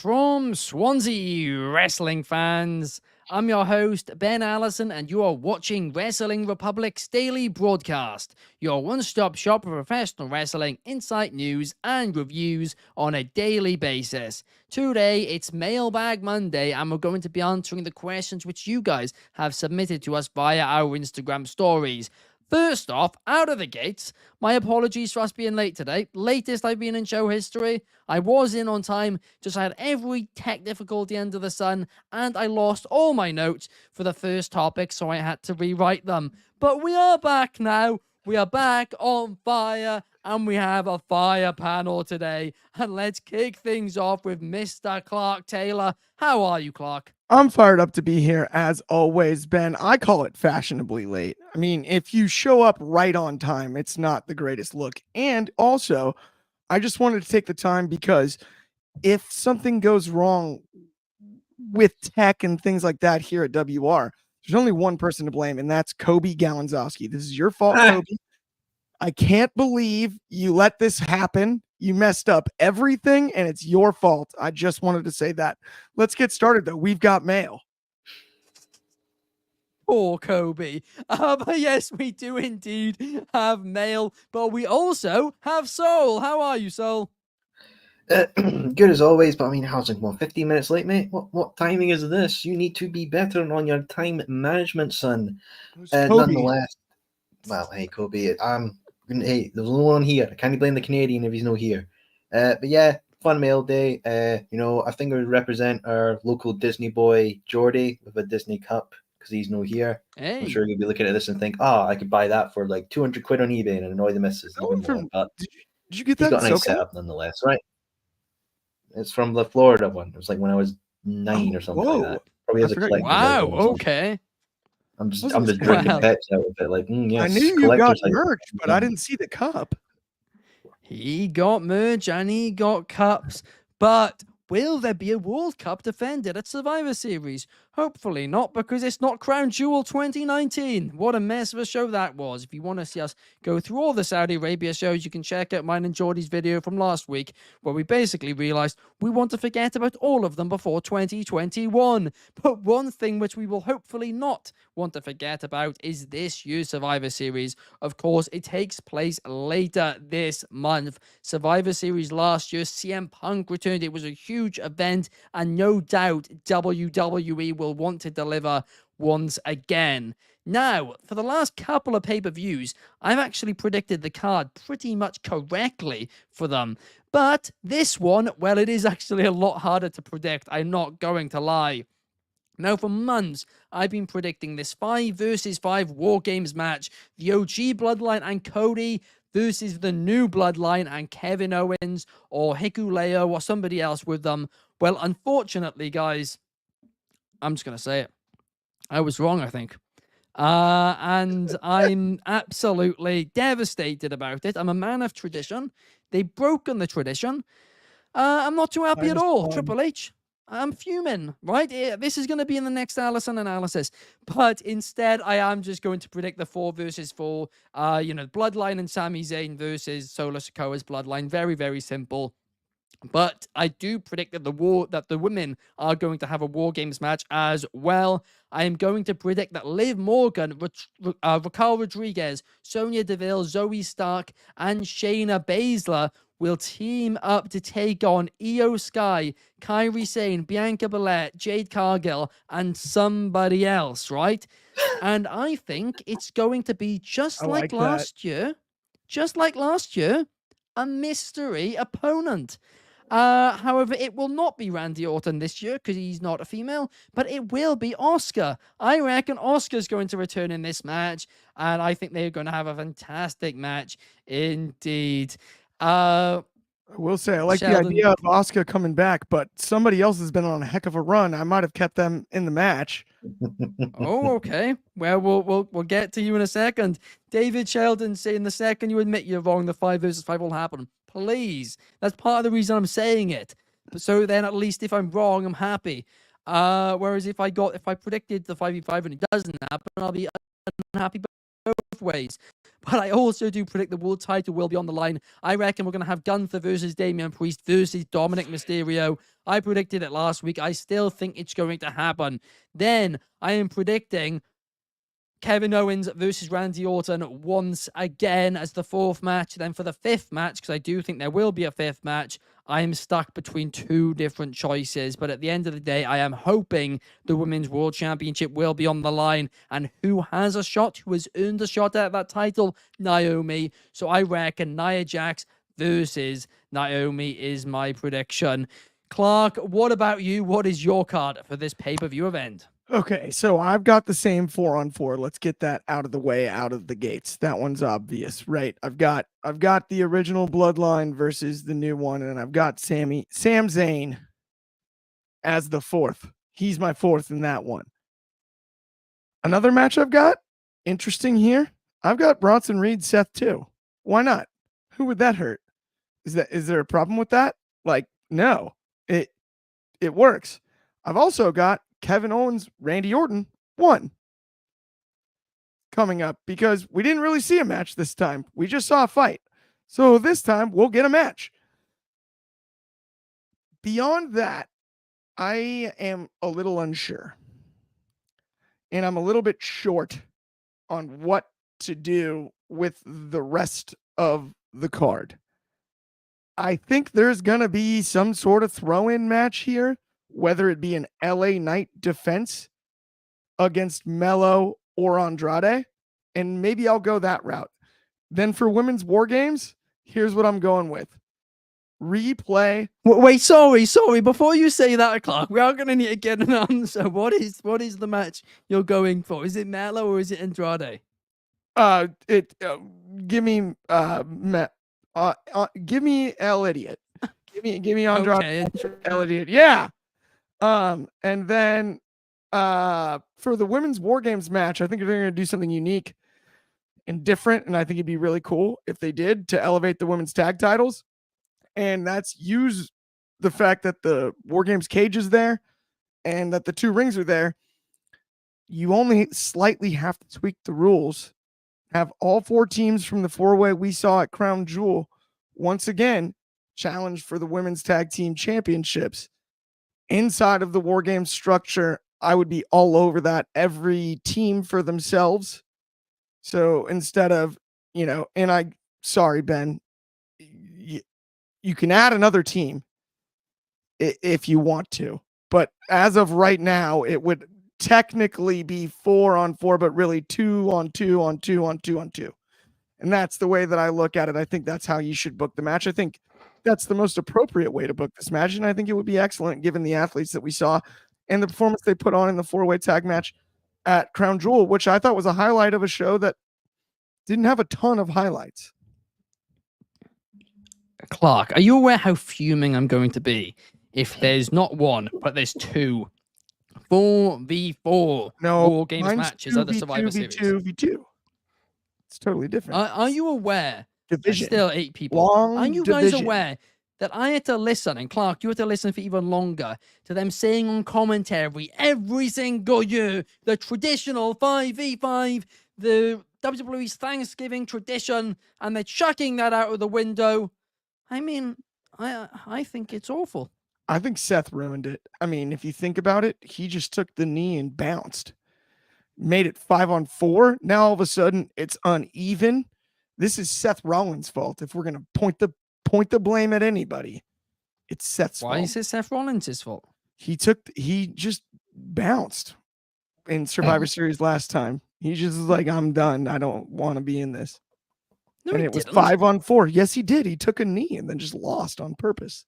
from Swansea, wrestling fans. I'm your host, Ben Allison, and you are watching Wrestling Republic's daily broadcast, your one-stop shop for professional wrestling, insight news, and reviews on a daily basis. Today, it's Mailbag Monday, and we're going to be answering the questions which you guys have submitted to us via our Instagram stories. First off, out of the gates, my apologies for us being late today. Latest I've been in show history. I was in on time, just had every tech difficulty under the sun, and I lost all my notes for the first topic, so I had to rewrite them. But we are back now. We are back on fire, and we have a fire panel today. And let's kick things off with Mr. Clark Taylor. How are you, Clark? I'm fired up to be here as always, Ben. I call it fashionably late. I mean, if you show up right on time, it's not the greatest look. And also, I just wanted to take the time because if something goes wrong with tech and things like that here at WR, there's only one person to blame, and that's Kobe Galanzowski. This is your fault, Kobe. I can't believe you let this happen. You messed up everything, and it's your fault. I just wanted to say that. Let's get started, though. We've got mail. Poor Kobe. But yes, we do indeed have mail, but we also have Soul. How are you, Soul? Good as always, but I mean, how's it going? 15 minutes late, mate? What timing is this? You need to be better on your time management, son. Nonetheless, well, hey, Kobe, hey, there's no one here. I can't blame the Canadian if he's not here. But yeah, fun mail day. I think it would represent our local Disney boy, Jordy, with a Disney cup, because he's no here. Hey. I'm sure you'll be looking at this and think, I could buy that for like 200 quid on eBay and annoy the missus. Did you get that? He's got a nice setup nonetheless, right? It's from the Florida one. It was like when I was 9 or something like that. Probably as a collector. Wow, okay. I'm just drinking Pepsi out of it. Like, yes. I knew you got merch, but I didn't see the cup. He got merch and he got cups, but will there be a World Cup defended at Survivor Series? Hopefully not, because it's not Crown Jewel 2019. What a mess of a show that was. If you want to see us go through all the Saudi Arabia shows, you can check out mine and Geordie's video from last week, where we basically realized we want to forget about all of them before 2021. But one thing which we will hopefully not want to forget about is this year's Survivor Series. Of course, it takes place later this month. Survivor Series last year, CM Punk returned. It was a huge event, and no doubt WWE will want to deliver once again. Now, for the last couple of pay-per-views, I've actually predicted the card pretty much correctly for them. But this one, well, it is actually a lot harder to predict. I'm not going to lie. Now, for months, I've been predicting this 5 versus 5 War Games match. The OG Bloodline and Cody versus the new Bloodline and Kevin Owens or Hikuleo or somebody else with them. Well, unfortunately, guys, I'm just going to say it. I was wrong, I think. And I'm absolutely devastated about it. I'm a man of tradition. They've broken the tradition. I'm not too happy at all. Triple H, I'm fuming, right? This is going to be in the next Allison analysis. But instead, I am just going to predict the 4 versus 4. Bloodline and Sami Zayn versus Solo Sikoa's Bloodline. Very, very simple. But I do predict that the women are going to have a War Games match as well. I am going to predict that Liv Morgan, Raquel Rodriguez, Sonya Deville, Zoe Stark, and Shayna Baszler will team up to take on Io Sky, Kairi Sane, Bianca Belair, Jade Cargill, and somebody else, right? And I think it's going to be just like last year, a mystery opponent. However, it will not be Randy Orton this year because he's not a female, but it will be Asuka. I reckon Asuka's going to return in this match, and I think they're going to have a fantastic match indeed. I will say, I like the idea of Asuka coming back, but somebody else has been on a heck of a run. I might have kept them in the match. Oh, okay. Well, we'll get to you in a second. David Sheldon saying the second you admit you're wrong, the 5 versus 5 will happen. Please. That's part of the reason I'm saying it. So then at least if I'm wrong, I'm happy. Whereas if I predicted the 5v5 and it doesn't happen, I'll be unhappy both ways. but I also do predict the world title will be on the line. I reckon we're going to have Gunther versus Damian Priest versus Dominic Mysterio. I predicted it last week. I still think it's going to happen. Then I am predicting Kevin Owens versus Randy Orton once again as the 4th match. Then for the 5th match, because I do think there will be a 5th match, I am stuck between 2 different choices. But at the end of the day, I am hoping the Women's World Championship will be on the line. And who has a shot? Who has earned a shot at that title? Naomi. So I reckon Nia Jax versus Naomi is my prediction. Clark, what about you? What is your card for this pay-per-view event? Okay, so I've got the same 4-on-4. Let's get that out of the way, out of the gates. That one's obvious, right? I've got the original Bloodline versus the new one, and I've got Sami Zayn as the 4th. He's my 4th in that one. Another match I've got, interesting here. I've got Bronson Reed, Seth too. Why not? Who would that hurt? Is there a problem with that? Like, no. It works. I've also got Kevin Owens, Randy Orton, 1 coming up because we didn't really see a match this time. We just saw a fight. So this time we'll get a match. Beyond that, I am a little unsure. And I'm a little bit short on what to do with the rest of the card. I think there's going to be some sort of throw-in match here, whether it be an LA Knight defense against Melo or Andrade, and maybe I'll go that route. Then for Women's War Games, here's what I'm going with. Replay. Wait, sorry. Before you say that, Clark, we are going to need to get an answer. What is the match you're going for? Is it Melo or is it Andrade? Give me give me El Idiot. Give me Andrade. Okay. El Idiot. Yeah. And then for the Women's War Games match, I think they're going to do something unique and different, and I think it'd be really cool if they did to elevate the women's tag titles. And that's use the fact that the War Games cage is there and that the 2 rings are there. You only slightly have to tweak the rules. Have all 4 teams from the 4-way we saw at Crown Jewel once again challenge for the women's tag team championships. Inside of the War Games structure, I would be all over that. Every team for themselves. So instead of, sorry, Ben, you can add another team if you want to. But as of right now, it would technically be 4-on-4, but really 2-on-2. And that's the way that I look at it. I think that's how you should book the match. I think that's the most appropriate way to book this match. And I think it would be excellent given the athletes that we saw and the performance they put on in the 4-way tag match at Crown Jewel, which I thought was a highlight of a show that didn't have a ton of highlights. Clark, are you aware how fuming I'm going to be if there's not 1, but there's 2 4v4 War Games matches at the Survivor Series? 2v2. It's totally different. Are you aware? Division. Still 8 people. Long Are you division. guys aware that I had to listen, and Clark, you had to listen for even longer, to them saying on commentary every single year the traditional 5v5, the WWE's Thanksgiving tradition, and they're chucking that out of the window? I mean, I think it's awful. I think Seth ruined it. I mean, if you think about it, he just took the knee and bounced. Made it 5-on-4. Now all of a sudden it's uneven. This is Seth Rollins' fault. If we're gonna point the blame at anybody, it's Seth's fault. Why is it Seth Rollins' fault? He just bounced in Survivor Series last time. He just was like, I'm done. I don't want to be in this. No, and he it was didn't. 5-on-4. Yes, he did. He took a knee and then just lost on purpose.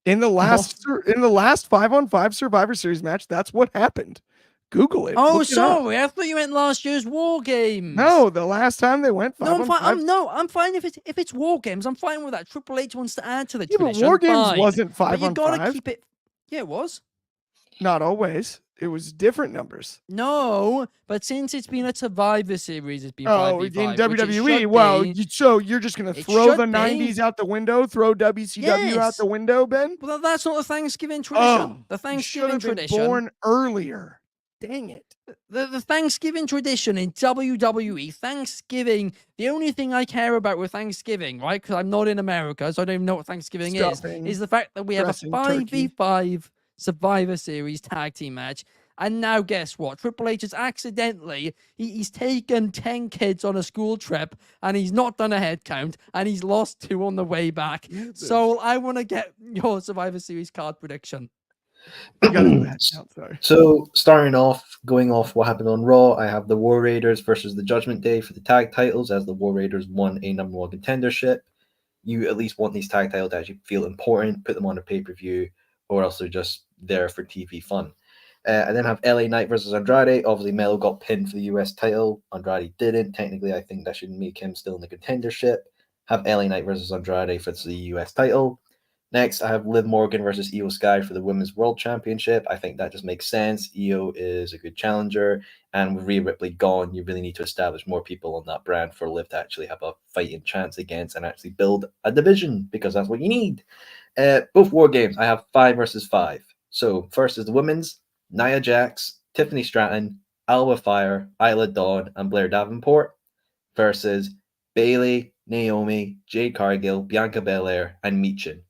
In the last 5-on-5 Survivor Series match, that's what happened. Google it. Oh, Look it up. sorry. I thought you meant last year's War Games. No, the last time they went 5 No, on 5. I'm fine if it's War Games. I'm fine with that. Triple H wants to add to the Yeah, but tradition. War Games fine. wasn't But you 5-on-5. gotta keep it. Yeah, it was. Not always. It was different numbers. No, but since it's been a Survivor Series, it's been Oh, 5v5, in which it WWE. should Well, be. so you're just going to It throw should the be. 90s out the window, throw WCW out Yes. the window, Ben? Well, that's not the Thanksgiving tradition. The You should Thanksgiving have been tradition. born earlier. Dang it. The Thanksgiving tradition in WWE, Thanksgiving, the only thing I care about with Thanksgiving, right? Because I'm not in America, so I don't even know what Thanksgiving Stuffing, is the fact that we have a dressing, turkey. 5v5 Survivor Series tag team match. And now guess what? Triple H has accidentally, he's taken 10 kids on a school trip and he's not done a head count and he's lost 2 on the way back. So I want to get your Survivor Series card prediction. You gotta do a head count, sorry. So starting off, going off what happened on Raw, I have the War Raiders versus the Judgment Day for the tag titles, as the War Raiders won a number 1 contendership. You at least want these tag titles to actually feel important, put them on a pay-per-view, or else they're just there for TV fun. I then have LA Knight versus Andrade. Obviously, Melo got pinned for the US title. Andrade didn't. Technically, I think that should make him still in the contendership. Have LA Knight versus Andrade for the US title. Next, I have Liv Morgan versus Io Sky for the Women's World Championship. I think that just makes sense. Io is a good challenger, and with Rhea Ripley gone, you really need to establish more people on that brand for Liv to actually have a fighting chance against and actually build a division, because that's what you need. Both War Games, I have 5 versus 5. So first is the women's. Nia Jax, Tiffany Stratton, Alba Fire, Isla Dawn, and Blair Davenport versus Bayley, Naomi, Jade Cargill, Bianca Belair, and Michin.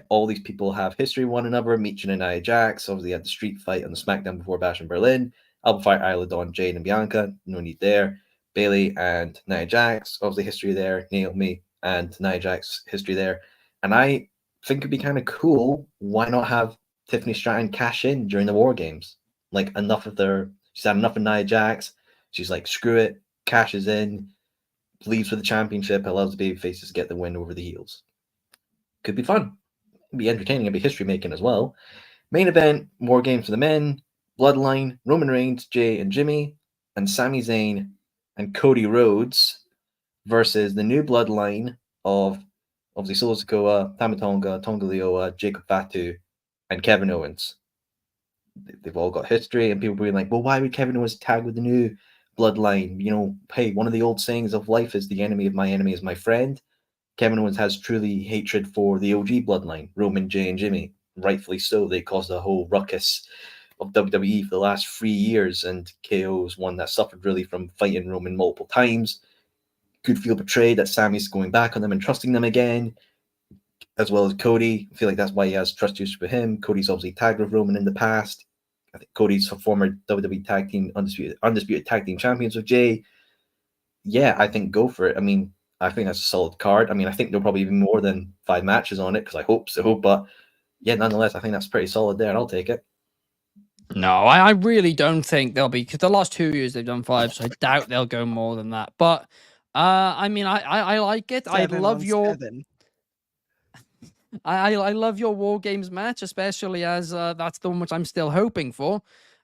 All these people have history with one another. Michin and Nia Jax obviously had the street fight on the SmackDown before Bash in Berlin. Alba Fire, Isla Dawn, Jade, and Bianca, no need there. Bayley and Nia Jax, obviously history there. Naomi and Nia Jax, history there. And I think it'd be kind of cool. Why not have Tiffany Stratton cash in during the War Games? Like, she's had enough of Nia Jax. She's like, screw it, cashes in, leaves for the championship, allows the babyfaces to get the win over the heels. Could be fun. It'd be entertaining. It'd be history making as well. Main event, War Games for the men. Bloodline, Roman Reigns, Jay and Jimmy, and Sami Zayn and Cody Rhodes versus the new bloodline of obviously Solo Sikoa, Tama Tonga, Tonga Leoa, Jacob Fatu, and Kevin Owens. They've all got history, and people being like, well, why would Kevin Owens tag with the new bloodline? You know, hey, one of the old sayings of life is the enemy of my enemy is my friend. Kevin Owens has truly hatred for the OG bloodline, Roman, Jay, and Jimmy. Rightfully so. They caused a whole ruckus of WWE for the last 3 years, and KO is one that suffered really from fighting Roman multiple times. Could feel betrayed that Sammy's going back on them and trusting them again, as well as Cody. I feel like that's why he has trust issues with him. Cody's obviously tagged with Roman in the past. I think Cody's a former WWE tag team, undisputed tag team champions with Jay. Yeah, I think go for it. I mean, I think that's a solid card. I mean, I think there'll probably be more than 5 matches on it, because I hope so. But yeah, nonetheless, I think that's pretty solid there, and I'll take it. No, I really don't think they'll be, because the last 2 years they've done 5, so I doubt they'll go more than that. But I mean, I like it. I love your 7. I love your War Games match, especially as that's the one which I'm still hoping for.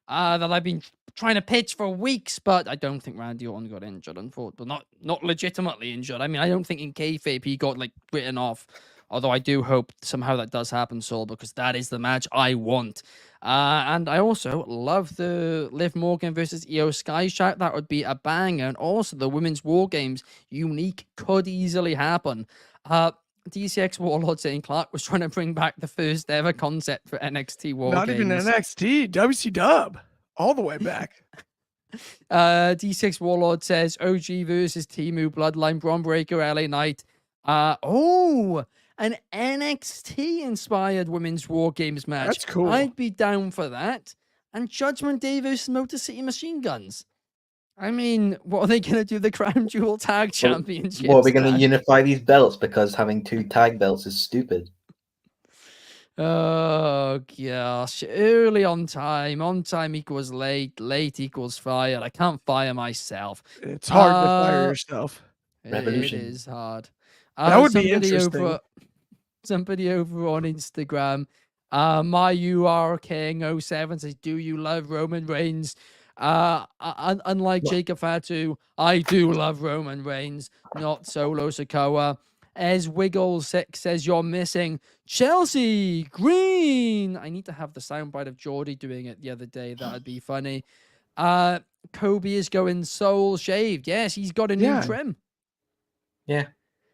That I've been trying to pitch for weeks, but I don't think Randy Orton got injured, unfortunately. Not legitimately injured. I mean, I don't think in kayfabe he got like written off. Although I do hope somehow that does happen, Saul, because that is the match I want. And I also love the Liv Morgan versus Io Sky shout. That would be a banger. And also the Women's War Games unique could easily happen. DCX Warlord saying Clark was trying to bring back the first ever concept for NXT War Not Games. even NXT, WC Dub, all the way back. D6 Warlord says OG versus Timu, Bloodline, Braun Breaker, LA Knight. An NXT inspired Women's War Games match. That's cool. I'd be down for that. And Judgment Day versus Motor City Machine Guns. I mean, what are they going to do? The Crown Jewel Tag Championships? Well, are we going to unify these belts, because having 2 tag belts is stupid? Oh, gosh. Early on time equals late equals fired. I can't fire myself. It's hard to fire yourself. Revolution. It is hard. That would be interesting. Somebody over on Instagram, my UR King 07 says, do you love Roman Reigns? Unlike Jacob Fatu, I do love Roman Reigns, not Solo Sikoa. As Wiggle6 says, you're missing Chelsea Green. I need to have the soundbite of Geordie doing it the other day. That'd be funny. Kobe is going soul shaved. Yes, he's got a new trim. Yeah.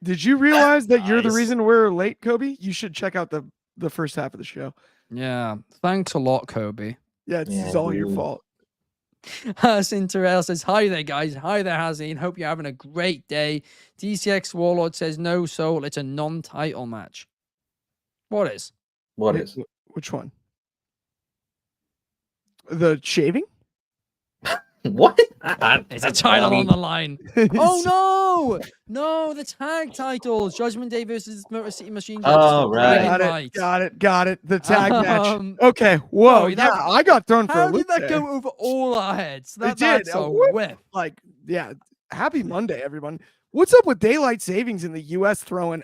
Did you realize that you're the Nice. reason we're late, Kobe? You should check out the first half of the show. Yeah. Thanks a lot, Kobe. Yeah, it's all your fault. Allison Terrell says, hi there, guys. Hi there, Hazine. Hope you're having a great day. DCX Warlord says, no, Soul. It's a non-title match. What is? What is? Which one? The shaving? What? It's a title on the line. Oh, no. The tag titles. Judgment Day versus Motor City Machine Guns. Oh, right. Got it. The tag match. Um, Okay. Whoa. no, that- I got thrown for a How loop did that there. go over all our heads? It did. That's a whip. Like, yeah. Happy Monday, everyone. What's up with daylight savings in the U.S. throwing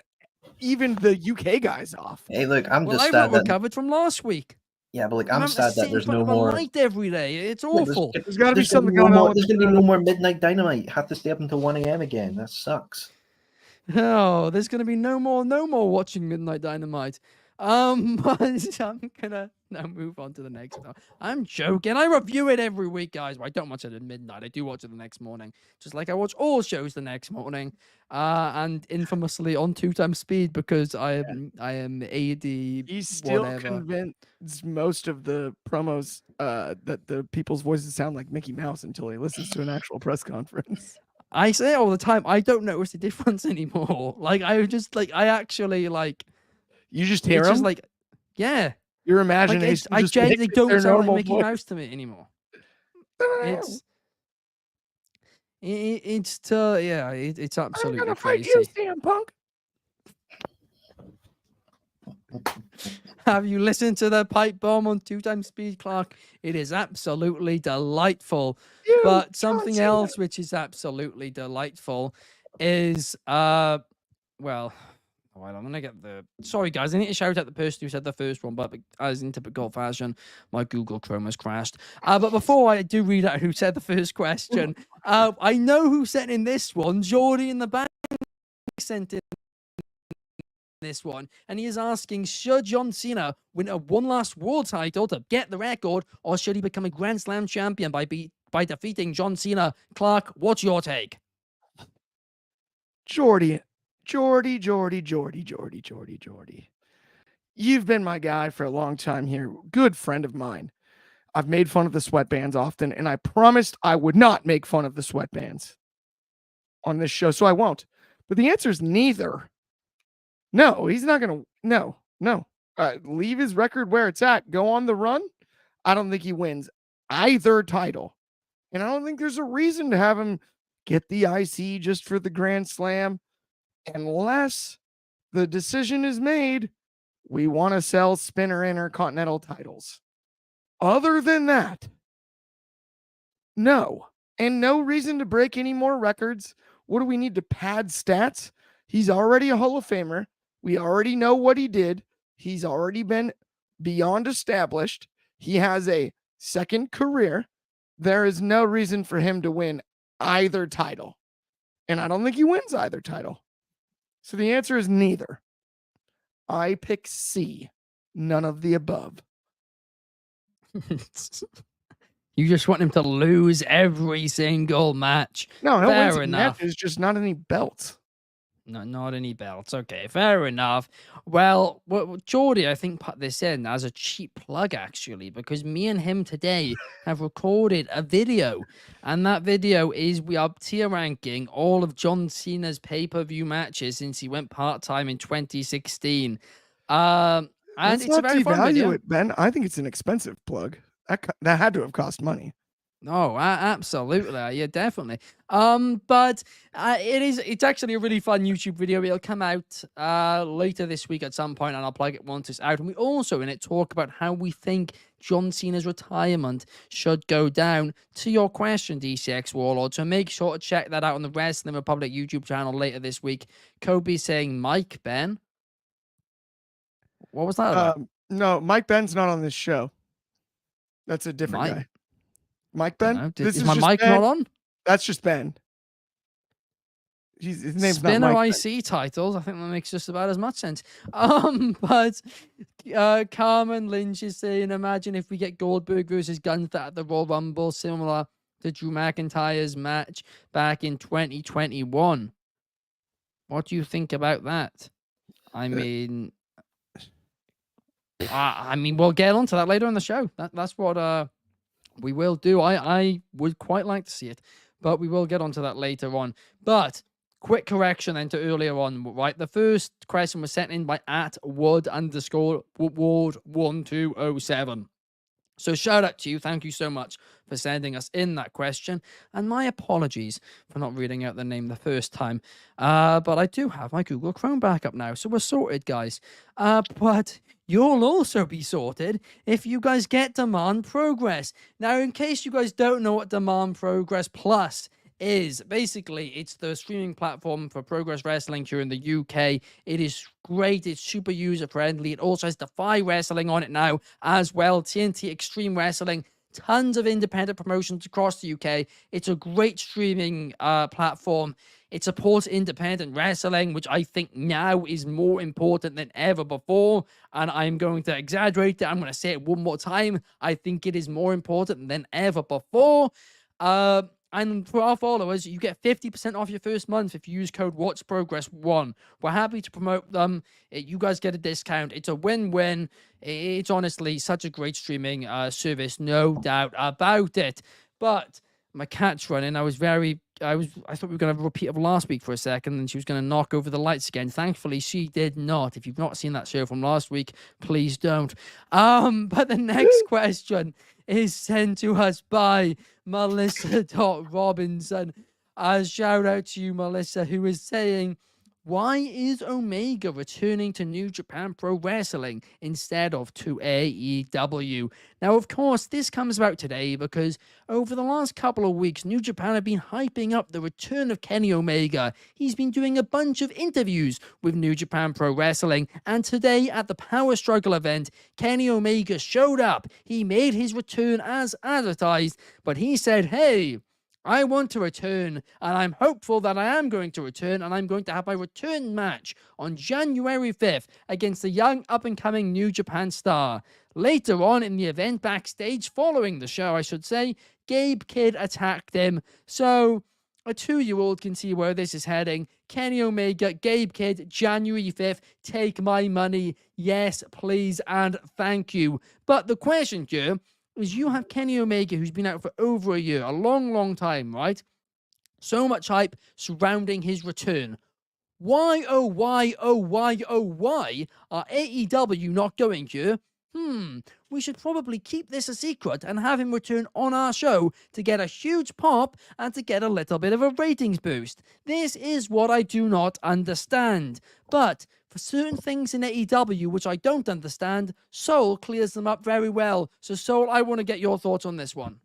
even the UK guys off? Hey, look, I'm Well, just I sad that. recovered from last week. Yeah, but like, I'm I'm sad that there's no more. light every day. It's awful. There's got to be There's gonna something be no going more. on. There's going to be no more Midnight Dynamite. Have to stay up until 1 a.m. again. That sucks. No, there's gonna be no more watching Midnight Dynamite. But I'm gonna now move on to the next one. I'm joking. I review it every week, guys. But I don't watch it at midnight. I do watch it the next morning, just like I watch all shows the next morning. And infamously on 2x speed because I am AD. He's still whatever. convinced most of the promos that the people's voices sound like Mickey Mouse until he listens to an actual press conference. I say it all the time. I don't notice the difference anymore. Like I actually like. You just hear It's them? just like, yeah. Your Like imagination. I just genuinely mixes don't their sound like normal Mickey voice. Mouse to me anymore. It's it's absolutely I'm gonna crazy. fight you, CM Punk. Have you listened to the pipe bomb on 2x speed, Clark? It is absolutely delightful. But something else which is absolutely delightful is I'm gonna get the. Sorry, guys. I need to shout out the person who said the first one, but as in typical fashion, my Google Chrome has crashed. But before I do read out who said the first question, I know who sent in this one. Geordie in the back sent in this one, and he is asking: should John Cena win a one last world title to get the record, or should he become a Grand Slam champion by defeating John Cena? Clark, what's your take? Jordy. You've been my guy for a long time here. Good friend of mine. I've made fun of the sweatbands often, and I promised I would not make fun of the sweatbands on this show, so I won't. But the answer is neither. No, he's not going to. No. Leave his record where it's at. Go on the run. I don't think he wins either title. And I don't think there's a reason to have him get the IC just for the Grand Slam. Unless the decision is made, we want to sell Spinner Intercontinental titles. Other than that, no. And no reason to break any more records. What do we need to pad stats? He's already a Hall of Famer. We already know what he did. He's already been beyond established. He has a second career. There is no reason for him to win either title. And I don't think he wins either title. So the answer is neither. I pick C. None of the above. You just want him to lose every single match. No, he'll win Fair some enough. matches, just not any belts. No, not any belts. Okay, fair enough. Well, Geordie, I think, put this in as a cheap plug, actually, because me and him today have recorded a video. And that video is we are tier ranking all of John Cena's pay-per-view matches since he went part-time in 2016. And Let's it's a not very fun devalue video. it, Ben. I think it's an expensive plug. That had to have cost money. Oh, absolutely. Yeah, definitely. But it's actually a really fun YouTube video. It'll come out later this week at some point, and I'll plug it once it's out. And we also in it talk about how we think John Cena's retirement should go down. To your question, DCX Warlord, so make sure to check that out on the Wrestling Republic YouTube channel later this week. Kobe saying Mike Ben. What was that about? No, Mike Ben's not on this show. That's a different guy. Mike Ben? Is my mic not on? That's just Ben. His name's Spinner not Mike IC titles. I think that makes just about as much sense. But Carmen Lynch is saying, imagine if we get Goldberg versus Gunther at the Royal Rumble, similar to Drew McIntyre's match back in 2021. What do you think about that? I mean, we'll get onto that later in the show. That's what We will do. I would quite like to see it, but we will get onto that later on. But quick correction then to earlier on, right? The first question was sent in by @Wood_Ward1207. So shout out to you. Thank you so much for sending us in that question. And my apologies for not reading out the name the first time. But I do have my Google Chrome back up now. So we're sorted, guys. But you'll also be sorted if you guys get Demand Progress. Now, in case you guys don't know what Demand Progress Plus is, basically it's the streaming platform for Progress Wrestling here in the UK. It is great. It's super user friendly. It also has Defy Wrestling on it now as well. TNT Extreme Wrestling. Tons of independent promotions across the UK. It's a great streaming platform. It supports independent wrestling, which I think now is more important than ever before. And I'm going to exaggerate it. I'm going to say it one more time. I think it is more important than ever before. And for our followers, you get 50% off your first month if you use code WatchProgress1. We're happy to promote them. You guys get a discount. It's a win-win. It's honestly such a great streaming service, no doubt about it. But my cat's running. I thought we were going to have a repeat of last week for a second, and she was going to knock over the lights again. Thankfully, she did not. If you've not seen that show from last week, please don't. But the next question is sent to us by Melissa.Robinson. Shout out to you, Melissa, who is saying, why is Omega returning to New Japan Pro Wrestling instead of to AEW? Now, of course, this comes about today because over the last couple of weeks, New Japan have been hyping up the return of Kenny Omega. He's been doing a bunch of interviews with New Japan Pro Wrestling, and today at the Power Struggle event, Kenny Omega showed up. He made his return as advertised, but he said, hey, I want to return, and I'm hopeful that I am going to return, and I'm going to have my return match on January 5th against the young up-and-coming New Japan star. Later on in the event, backstage, following the show, I should say, Gabe Kidd attacked him. So a 2-year-old can see where this is heading. Kenny Omega, Gabe Kidd, January 5th. Take my money. Yes, please, and thank you. But the question here is, you have Kenny Omega, who's been out for over a year, a long, long time, right? So much hype surrounding his return. Why, oh, why, oh, why, oh, why are AEW not going here? We should probably keep this a secret and have him return on our show to get a huge pop and to get a little bit of a ratings boost. This is what I do not understand. But for certain things in AEW which I don't understand, Soul clears them up very well. So Soul, I want to get your thoughts on this one.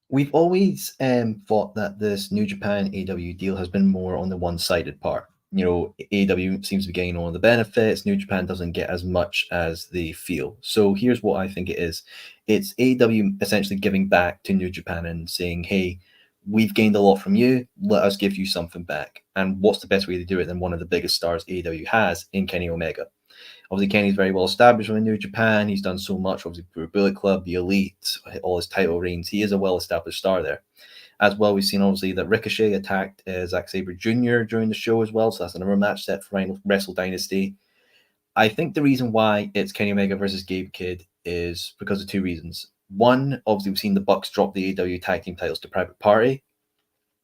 We've always thought that this New Japan AEW deal has been more on the one-sided part. You know, AEW seems to be getting all the benefits. New Japan doesn't get as much as they feel. So here's what I think it is. It's AEW essentially giving back to New Japan and saying, hey, we've gained a lot from you. Let us give you something back. And what's the best way to do it than one of the biggest stars AEW has in Kenny Omega? Obviously, Kenny's very well established in New Japan. He's done so much, obviously, for Bullet Club, the Elite, all his title reigns. He is a well-established star there. As well, we've seen, obviously, that Ricochet attacked Zack Sabre Jr. during the show as well, so that's another match set for Wrestle Dynasty. I think the reason why it's Kenny Omega versus Gabe Kidd is because of two reasons. One, obviously, we've seen the Bucks drop the AEW tag team titles to Private Party,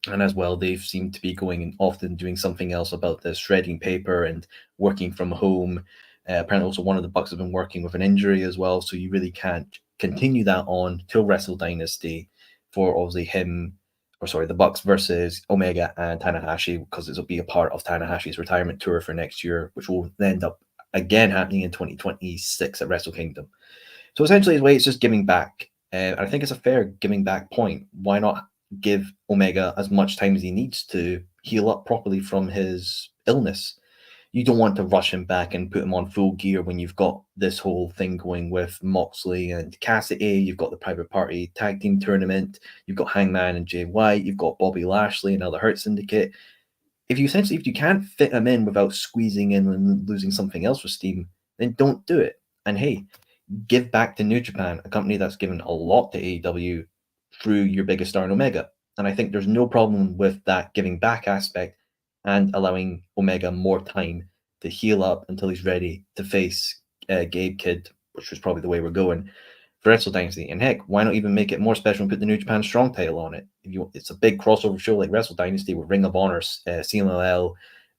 and as well, they've seemed to be going and often doing something else about the shredding paper and working from home. Apparently, also one of the Bucks have been working with an injury as well, so you really can't continue that on till Wrestle Dynasty for obviously the Bucks versus Omega and Tanahashi, because it will be a part of Tanahashi's retirement tour for next year, which will end up again happening in 2026 at Wrestle Kingdom. So essentially, the way it's just giving back. I think it's a fair giving back point. Why not give Omega as much time as he needs to heal up properly from his illness? You don't want to rush him back and put him on full gear when you've got this whole thing going with Moxley and Cassidy. You've got the Private Party tag team tournament. You've got Hangman and Jay White. You've got Bobby Lashley and now the Hurt Syndicate. If you can't fit him in without squeezing in and losing something else with steam, then don't do it. And hey, give back to New Japan, a company that's given a lot to AEW through your biggest star in Omega. And I think there's no problem with that giving back aspect and allowing Omega more time to heal up until he's ready to face Gabe Kidd, which was probably the way we're going, for Wrestle Dynasty. And heck, why not even make it more special and put the New Japan Strong title on it? It's a big crossover show like Wrestle Dynasty with Ring of Honor, CMLL,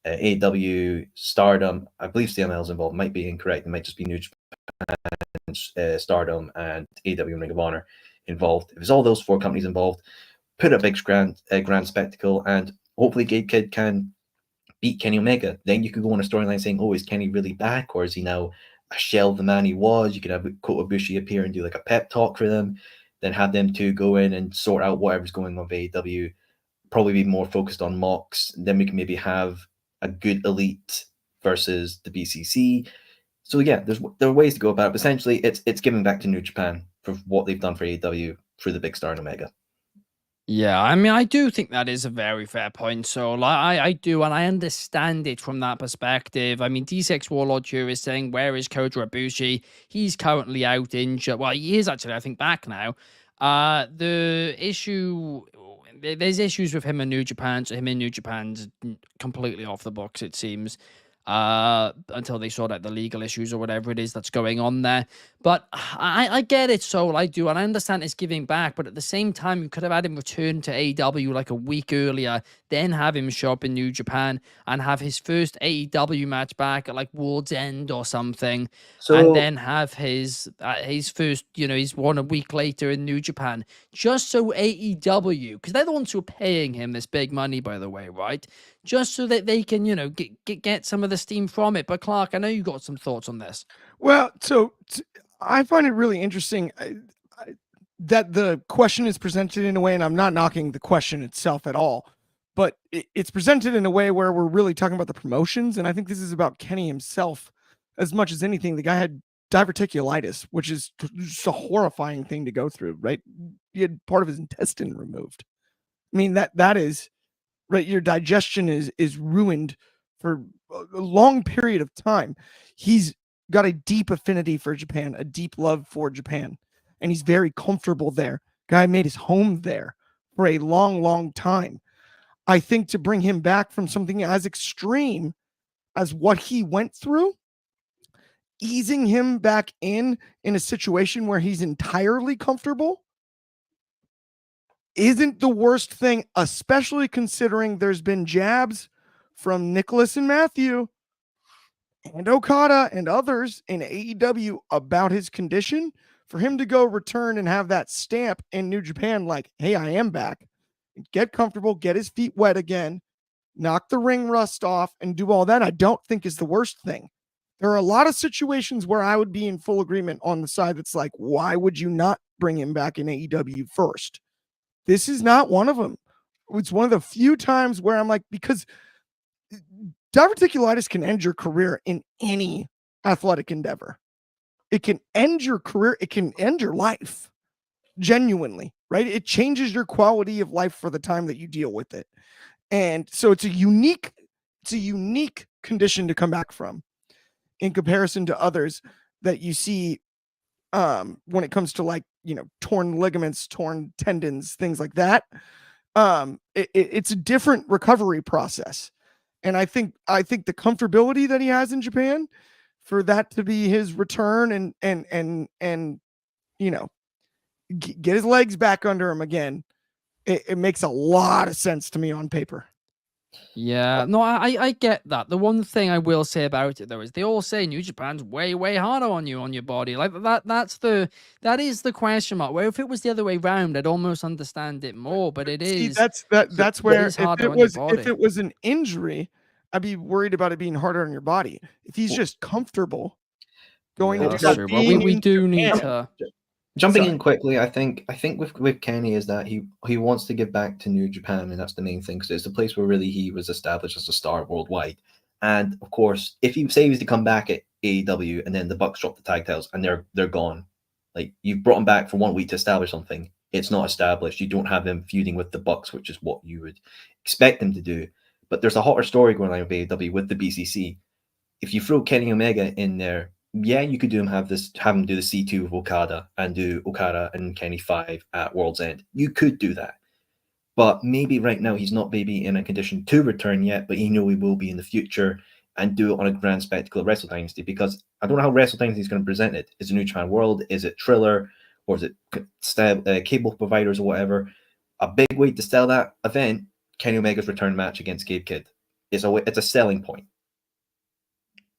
AEW, Stardom. I believe CMLL is involved. Might be incorrect. It might just be New Japan, Stardom, and AEW and Ring of Honor involved. If it's all those 4 companies involved, put a big grand spectacle, and hopefully Gabe Kidd can beat Kenny Omega. Then you could go on a storyline saying, oh, is Kenny really back, or is he now a shell of the man he was? You could have Kota Ibushi appear and do like a pep talk for them, then have them two go in and sort out whatever's going on with AEW, probably be more focused on Mox. Then we can maybe have a good Elite versus the BCC. So yeah, there are ways to go about it. But essentially, it's giving back to New Japan for what they've done for AEW through the big star in Omega. Yeah, I mean, I do think that is a very fair point. So, like, I do, and I understand it from that perspective. I mean, D6 Warlord here is saying, where is Kota Ibushi? He's currently out injured. Well, he is actually, I think, back now. The issue, there's issues with him in New Japan. So him in New Japan's completely off the books, it seems, until they sort out the legal issues or whatever it is that's going on there. But I get it, Soul, I do, and I understand it's giving back, but at the same time, you could have had him return to AEW like a week earlier, then have him show up in New Japan and have his first AEW match back at like World's End or something, and then have his first, he's won a week later in New Japan, just so AEW, because they're the ones who are paying him this big money, by the way, right? Just so that they can, get some of the steam from it. But Clark, I know you got some thoughts on this. Well, so I find it really interesting that the question is presented in a way, and I'm not knocking the question itself at all, but it's presented in a way where we're really talking about the promotions. And I think this is about Kenny himself as much as anything. The guy had diverticulitis, which is just a horrifying thing to go through, right? He had part of his intestine removed. I mean, that is right. Your digestion is ruined for a long period of time. He's got a deep affinity for Japan, a deep love for Japan, and he's very comfortable there. Guy made his home there for a long, long time. I think to bring him back from something as extreme as what he went through, easing him back in a situation where he's entirely comfortable isn't the worst thing, especially considering there's been jabs from Nicholas and Matthew and Okada and others in AEW about his condition. For him to go return and have that stamp in New Japan, like, hey, I am back, get comfortable, get his feet wet again, knock the ring rust off, and do all that, I don't think is the worst thing. There are a lot of situations where I would be in full agreement on the side that's like, why would you not bring him back in AEW first? This is not one of them. It's one of the few times where I'm like, because diverticulitis can end your career in any athletic endeavor. It can end your career. It can end your life. Genuinely, right? It changes your quality of life for the time that you deal with it. And so it's a unique condition to come back from in comparison to others that you see when it comes to, like, torn ligaments, torn tendons, things like that. It's a different recovery process. And I think the comfortability that he has in Japan, for that to be his return and get his legs back under him again, it makes a lot of sense to me on paper. Yeah, no, I get that. The one thing I will say about it, though, is they all say New Japan's way, way harder on you, on your body. Like that is the question mark. Where if it was the other way around, I'd almost understand it more. But it is. That's where if it was an injury, I'd be worried about it being harder on your body. If he's just comfortable going Yeah, into that's true. Well, we do need to. Jumping in quickly, I think with Kenny is that he wants to give back to New Japan, and that's the main thing, because it's the place where really he was established as a star worldwide. And of course, if he was to come back at AEW and then the Bucks drop the tag titles and they're gone, like, you've brought him back for 1 week to establish something, it's not established. You don't have him feuding with the Bucks, which is what you would expect him to do. But there's a hotter story going on with AEW with the BCC. If you throw Kenny Omega in there, yeah, you could have him do the C2 with Okada and do Okada and Kenny 5 at World's End. You could do that. But maybe right now he's not maybe in a condition to return yet, but he will be in the future, and do it on a grand spectacle of Wrestle Dynasty, because I don't know how Wrestle Dynasty is going to present it. Is it New Japan World? Is it Triller? or is it cable providers or whatever, a big way to sell that event, Kenny Omega's return match against Gabe Kidd. It's a selling point.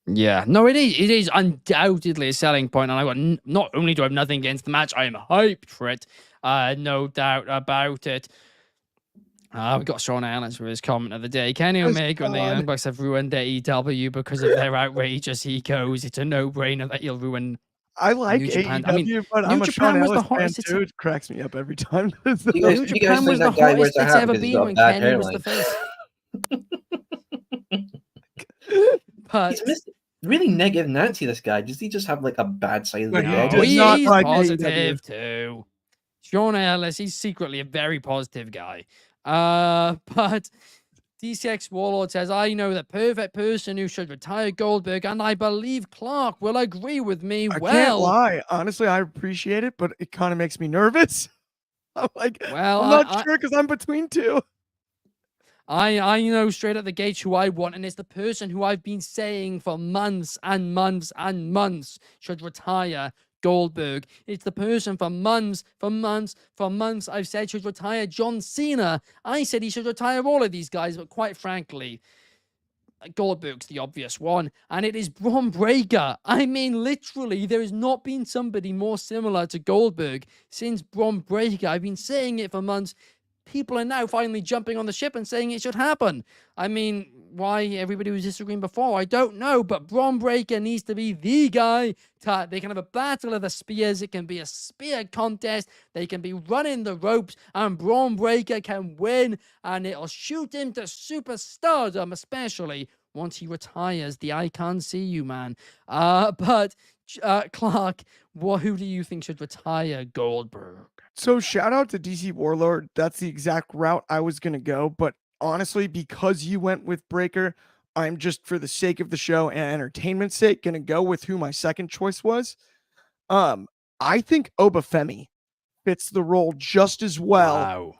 Yeah, no, it is undoubtedly a selling point, and I got not only do I have nothing against the match, I am hyped for it, no doubt about it. We got Sean Ellis for his comment of the day. Kenny Omega and the Young Bucks have ruined AEW because of their outrageous egos. It's a no-brainer that you'll ruin. I like New Japan. AEW, I mean, but New I'm a Japan Sean was the Ellis fan hottest too. It cracks me up every time. New Japan was the hottest it's ever been when Kenny was the face. But he's really negative Nancy, this guy. Does he just have like a bad side of the head? head? He's like positive too. Sean Ellis, he's secretly a very positive guy. But DCX Warlord says, I know the perfect person who should retire Goldberg, and I believe Clark will agree with me. I can't lie. Honestly, I appreciate it, but it kind of makes me nervous. I'm like, well, I'm not sure because I'm between two. I know straight at the gate who I want, and it's the person who I've been saying for months and months and months should retire Goldberg. It's the person for months I've said should retire John Cena. I said he should retire all of these guys, but quite frankly, Goldberg's the obvious one, and it is Bron Breakker. I mean, literally, there has not been somebody more similar to Goldberg since Bron Breakker. I've been saying it for months. People are now finally jumping on the ship and saying it should happen. I mean, why everybody was disagreeing before, I don't know, but Bron Breakker needs to be the guy. They can have a battle of the spears. It can be a spear contest. They can be running the ropes, and Bron Breakker can win, and it'll shoot him to superstardom, especially once he retires the I Can't See You man. But Clark, who do you think should retire Goldberg? So shout out to DC Warlord. That's the exact route I was going to go. But honestly, because you went with Breakker, I'm just for the sake of the show and entertainment's sake going to go with who my second choice was. I think Obafemi fits the role just as well.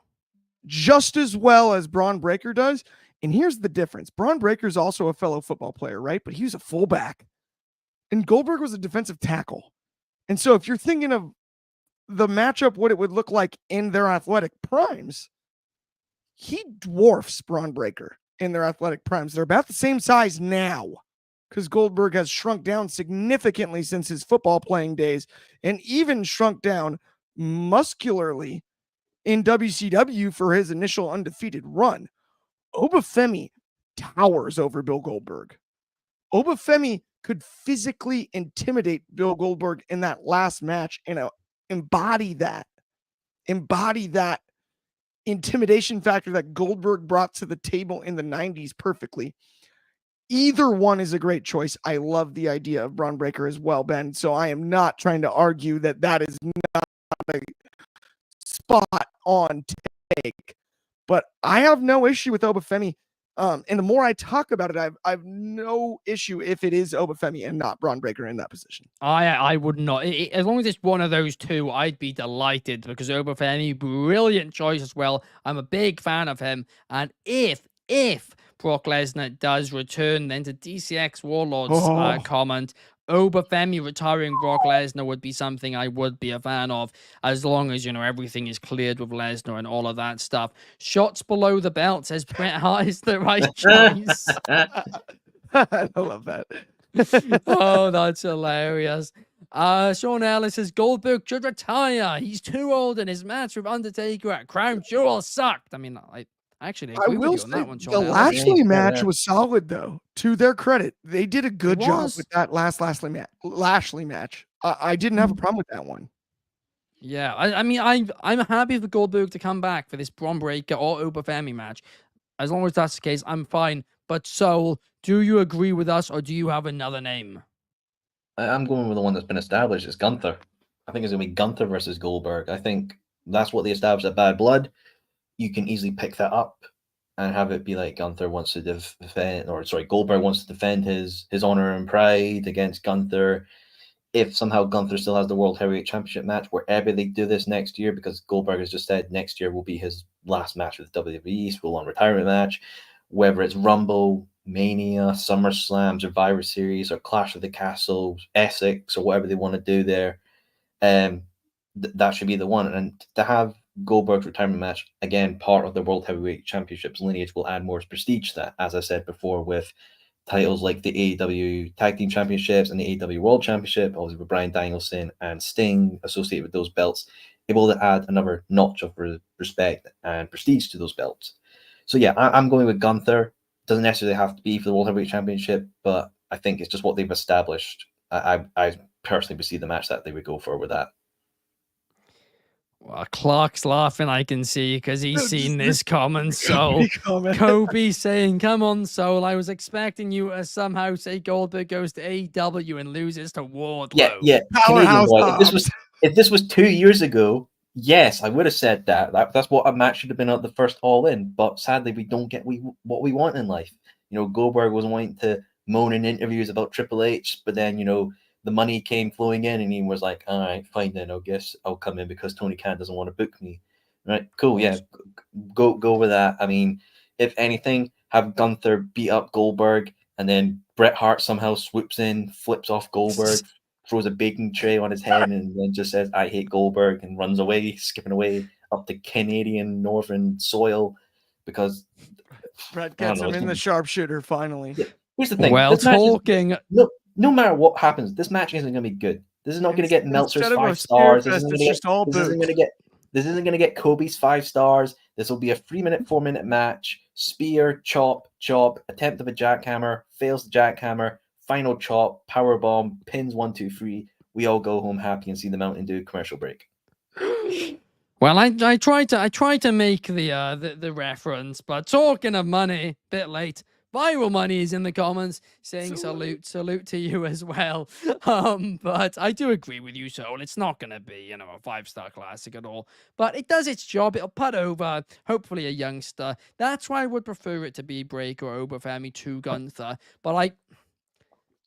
Just as well as Bron Breakker does. And here's the difference. Bron Breakker is also a fellow football player, right? But he was a fullback. And Goldberg was a defensive tackle. And so if you're thinking of the matchup, what it would look like in their athletic primes, he dwarfs Bron Breakker in their athletic primes. They're about the same size now because Goldberg has shrunk down significantly since his football playing days and even shrunk down muscularly in WCW for his initial undefeated run. Obafemi towers over Bill Goldberg. Obafemi could physically intimidate Bill Goldberg in that last match and embody that intimidation factor that Goldberg brought to the table in the 90s perfectly. Either one is a great choice. I love the idea of Bron Breakker as well, Ben. So I am not trying to argue that is not a spot on take, but I have no issue with Obafemi. And the more I talk about it, I've no issue if it is Obafemi and not Bron Breakker in that position. I would not. As long as it's one of those two, I'd be delighted because Obafemi, brilliant choice as well. I'm a big fan of him. And if Brock Lesnar does return, then to DCX Warlord's comment, Obafemi retiring Brock Lesnar would be something I would be a fan of, as long as, everything is cleared with Lesnar and all of that stuff. Shots below the belt says Bret Hart is the right choice. I love that. Oh, that's hilarious. Sean Ellis says Goldberg should retire. He's too old, and his match with Undertaker at Crown Jewel sucked. I mean, I actually agree with you on that one, Sean the Lashley match was solid, though. To their credit, they did a good job with that last Lashley match. I didn't have a problem with that one. Yeah, I mean, I'm happy for Goldberg to come back for this Bron Breakker or Obafemi match. As long as that's the case, I'm fine. But Soul, do you agree with us, or do you have another name? I'm going with the one that's been established. It's Gunther. I think it's going to be Gunther versus Goldberg. I think that's what they established at Bad Blood. You can easily pick that up and have it be like Gunther wants to defend, Goldberg wants to defend his honor and pride against Gunther. If somehow Gunther still has the World Heavyweight Championship match, wherever they do this next year, because Goldberg has just said next year will be his last match with WWE, full-on retirement match, whether it's Rumble, Mania, SummerSlam, Survivor Series, or Clash of the Castle, Essex, or whatever they want to do there. that should be the one. And to have Goldberg's retirement match, again, part of the World Heavyweight Championships lineage, will add more prestige to that, as I said before, with titles like the AEW Tag Team Championships and the AEW World Championship, obviously with Bryan Danielson and Sting associated with those belts, able to add another notch of respect and prestige to those belts. So yeah, I'm going with Gunther. Doesn't necessarily have to be for the World Heavyweight Championship, but I think it's just what they've established. I personally would see the match that they would go for with that. Well, Clark's laughing, I can see, because he's seen this comment. Kobe So comment. Kobe saying, come on, Soul. I was expecting you to somehow say Goldberg goes to AEW and loses to Wardlow. Yeah. Powerhouse Canadian boy. If this was 2 years ago, yes, I would have said that. That's what a match should have been at the first All In. But sadly, we don't get what we want in life. You know, Goldberg was wanting to moan in interviews about Triple H, but then, you know, the money came flowing in and he was like, all right, fine then, I guess I'll come in because Tony Khan doesn't want to book me. Right, cool, yeah, go with that. I mean, if anything, have Gunther beat up Goldberg and then Bret Hart somehow swoops in, flips off Goldberg, throws a baking tray on his head and then just says, I hate Goldberg, and runs away, skipping away up the Canadian northern soil because Bret gets him in the sharpshooter finally. Yeah. Here's the thing. Well, talking... No matter what happens, this match isn't going to be good. This is not going to get Meltzer's 5 stars. This isn't going to get Kobe's 5 stars. This will be a 3-minute, 4-minute match. Spear, chop, attempt of a jackhammer, fails the jackhammer, final chop, power bomb, pins 1, 2, 3. We all go home happy and see the Mountain Dew commercial break. Well, I tried to make the reference, but talking of money, bit late. Viral Money is in the comments saying salute to you as well. But I do agree with you, Soul. It's not going to be, a 5-star classic at all. But it does its job. It'll put over, hopefully, a youngster. That's why I would prefer it to be Breaker or Oberfemi to Gunther. But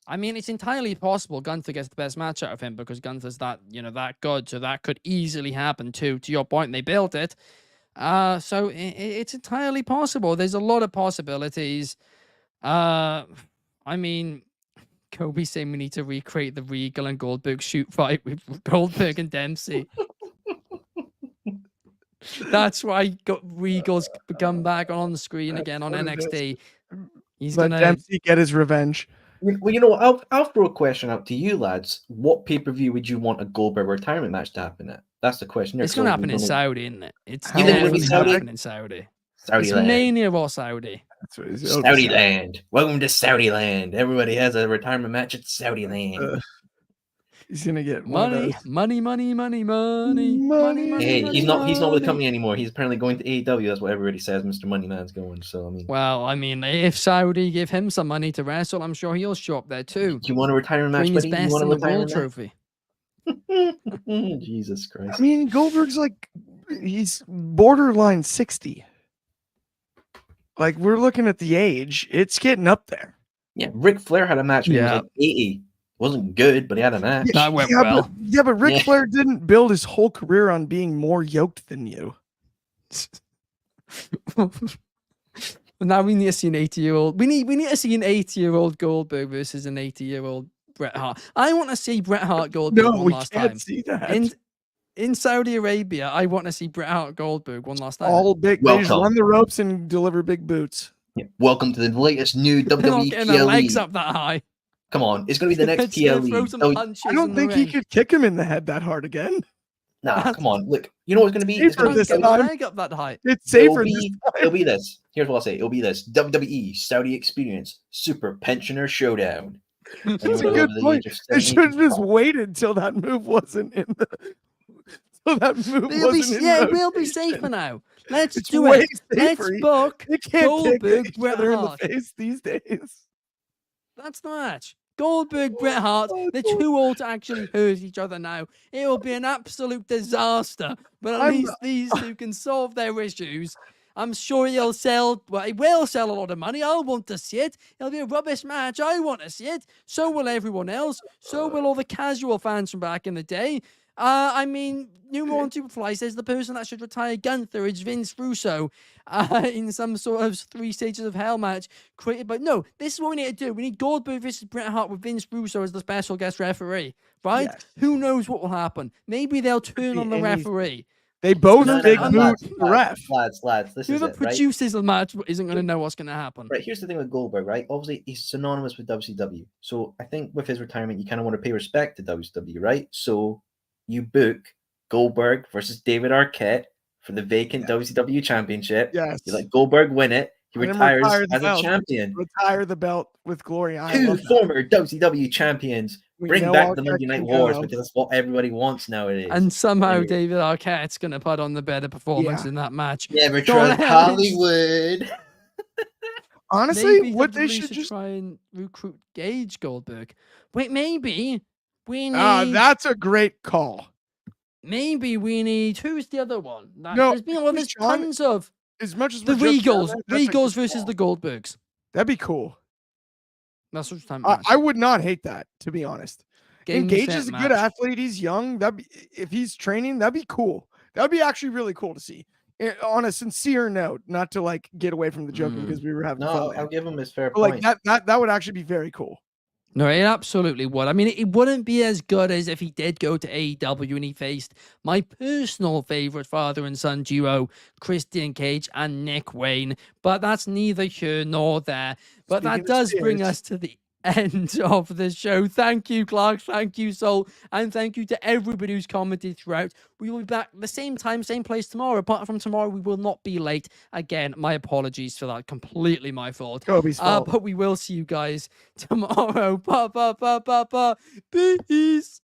it's entirely possible Gunther gets the best match out of him because Gunther's that good. So that could easily happen too. To your point, they built it. So it's entirely possible. There's a lot of possibilities. Kobe saying we need to recreate the Regal and Goldberg shoot fight with Goldberg and Dempsey. That's why Regal's come back on the screen again on NXT. He's gonna Dempsey get his revenge. Well, I'll throw a question out to you, lads. What pay-per-view would you want a Goldberg retirement match to happen at? That's the question. It's going to happen in Saudi, isn't it? It's definitely happening in Saudi. Saudi it's land. Mania or Saudi. Saudi land. Welcome to Saudi land. Everybody has a retirement match at Saudi land. He's gonna get money. Hey, he's not with the company anymore. He's apparently going to AEW. That's what everybody says. Mr. Moneyman's going. So if Saudi give him some money to wrestle, I'm sure he'll show up there too. Do you want a retirement match? Bring his best in the world trophy. Jesus Christ! Goldberg's he's borderline 60. We're looking at the age; it's getting up there. Yeah, Ric Flair had a match when he was 80. Wasn't good, but he had a match. That went well. But Ric Flair didn't build his whole career on being more yoked than you. Now we need to see an 80-year-old. We need to see an 80-year-old Goldberg versus an 80-year-old Bret Hart. I want to see Bret Hart Goldberg one last time. No, we can't see that. In Saudi Arabia, I want to see Bret Hart Goldberg one last time. All big. They just run the ropes and deliver big boots. Yeah. Welcome to the latest new WWE. They're not getting their legs up that high. Come on, it's going to be the next PLE. I don't think he could kick him in the head that hard again. Nah, come on. Look, you know what's going to be? It's going to get the leg up that high. It's safer. It'll be this. Here's what I'll say. It'll be this. WWE Saudi Experience Super Pensioner Showdown. That's a good point. They should have just waited till that move wasn't in the. So that move we'll be safer now. Let's do it. Let's book Goldberg Bret Hart in the face these days. That's the match. Goldberg, Bret Hart, they're too old to actually hurt each other now. It will be an absolute disaster. But at least these two can solve their issues. I'm sure it will sell a lot of money. I'll want to see it. It'll be a rubbish match. I want to see it. So will everyone else. So will all the casual fans from back in the day. Numero One Superfly says the person that should retire Gunther is Vince Russo in some sort of 3 stages of hell match created by. No, this is what we need to do. We need Goldberg versus Bret Hart with Vince Russo as the special guest referee, right? Yes. Who knows what will happen? Maybe they'll turn be on the anything. referee. They both No, big no, boot the ref. lads, this is Whoever it, right? produces the match isn't going to know what's going to happen. Right, here's the thing with Goldberg, right? Obviously, he's synonymous with WCW. So I think with his retirement, you kind of want to pay respect to WCW, right? So you book Goldberg versus David Arquette for the vacant WCW championship. Yes. You let Goldberg win it. He And then retires retire the as a belt. champion. Retire the belt with glory. I 2 love that. former WCW champions. We Bring know back Arquette the Monday Night can Wars go. because that's what everybody wants nowadays. And somehow Anyway. David Arquette's going to put on the better performance Yeah. in that match. Never Don't trust let it- Hollywood. Honestly, Maybe what they WWE should just try and recruit Gage Goldberg. Wait, maybe we need. that's a great call. Maybe we need. Who's the other one? No, There's John- tons of As much as the we're joking Regals. around, that's a Regals good versus call. the Goldbergs. That'd be cool. That's what time. I would not hate that, to be honest. Game Engage set is a match. good athlete. He's young. If he's training, that'd be cool. That'd be actually really cool to see. On a sincere note, not to like get away from the joking because we were having No, fun. I'll give him his fair But like point. that would actually be very cool. No, it absolutely would. I mean, it wouldn't be as good as if he did go to AEW and he faced my personal favorite father and son duo, Christian Cage and Nick Wayne. But that's neither here nor there. But Speaking that of does bring spears. us to the end of the show. Thank you, Clark. Thank you, Soul. And thank you to everybody who's commented throughout. We will be back the same time, same place tomorrow. Apart from tomorrow, we will not be late. Again, my apologies for that. Completely my fault. Kobe's fault. But we will see you guys tomorrow. Peace.